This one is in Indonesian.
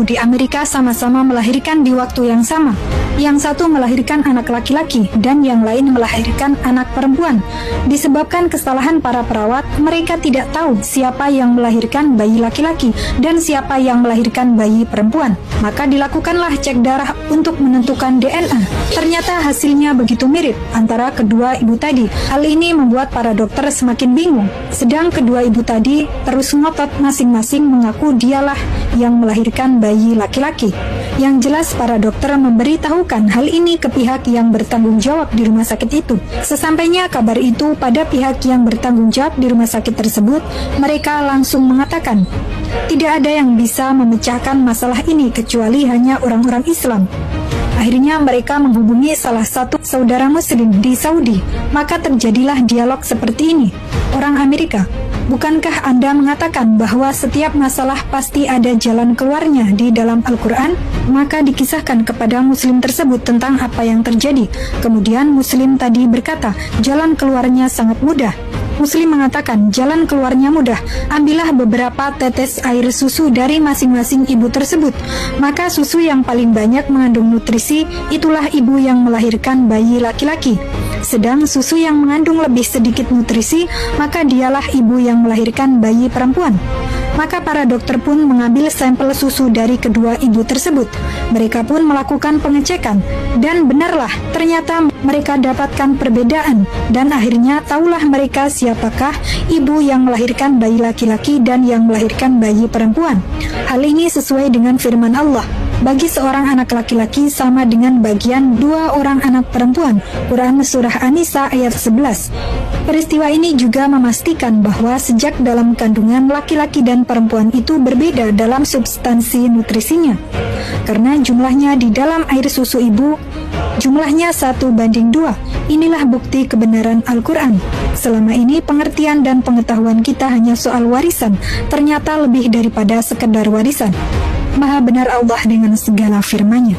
ibu di Amerika sama-sama melahirkan di waktu yang sama. Yang satu melahirkan anak laki-laki dan yang lain melahirkan anak perempuan. Disebabkan kesalahan para perawat, mereka tidak tahu siapa yang melahirkan bayi laki-laki dan siapa yang melahirkan bayi perempuan. Maka dilakukanlah cek darah untuk menentukan DNA. Ternyata hasilnya begitu mirip antara kedua ibu tadi. Hal ini membuat para dokter semakin bingung. Sedang kedua ibu tadi terus ngotot masing-masing mengaku dialah yang melahirkan bayi laki-laki. Yang jelas para dokter memberitahukan hal ini ke pihak yang bertanggung jawab di rumah sakit itu. Sesampainya kabar itu pada pihak yang bertanggung jawab di rumah sakit tersebut, mereka langsung mengatakan, tidak ada yang bisa memecahkan masalah ini kecuali hanya orang-orang Islam. Akhirnya mereka menghubungi salah satu saudara muslim di Saudi. Maka terjadilah dialog seperti ini. Orang Amerika, bukankah Anda mengatakan bahwa setiap masalah pasti ada jalan keluarnya di dalam Al-Quran? Maka dikisahkan kepada muslim tersebut tentang apa yang terjadi. Kemudian muslim tadi berkata, jalan keluarnya sangat mudah. Muslim mengatakan, jalan keluarnya mudah. Ambillah beberapa tetes air susu dari masing-masing ibu tersebut. Maka susu yang paling banyak mengandung nutrisi, itulah ibu yang melahirkan bayi laki-laki. Sedang susu yang mengandung lebih sedikit nutrisi, maka dialah ibu yang melahirkan bayi perempuan. Maka para dokter pun mengambil sampel susu dari kedua ibu tersebut. Mereka pun melakukan pengecekan, dan benarlah ternyata mereka dapatkan perbedaan, dan akhirnya tahulah mereka siapakah ibu yang melahirkan bayi laki-laki dan yang melahirkan bayi perempuan. Hal ini sesuai dengan firman Allah, bagi seorang anak laki-laki sama dengan bagian dua orang anak perempuan. Quran Surah An-Nisa ayat 11. Peristiwa ini juga memastikan bahwa sejak dalam kandungan laki-laki dan perempuan itu berbeda dalam substansi nutrisinya. Karena jumlahnya di dalam air susu ibu, jumlahnya 1:2. Inilah bukti kebenaran Al-Quran. Selama ini pengertian dan pengetahuan kita hanya soal warisan, ternyata lebih daripada sekedar warisan. Maha benar Allah dengan segala firman-Nya.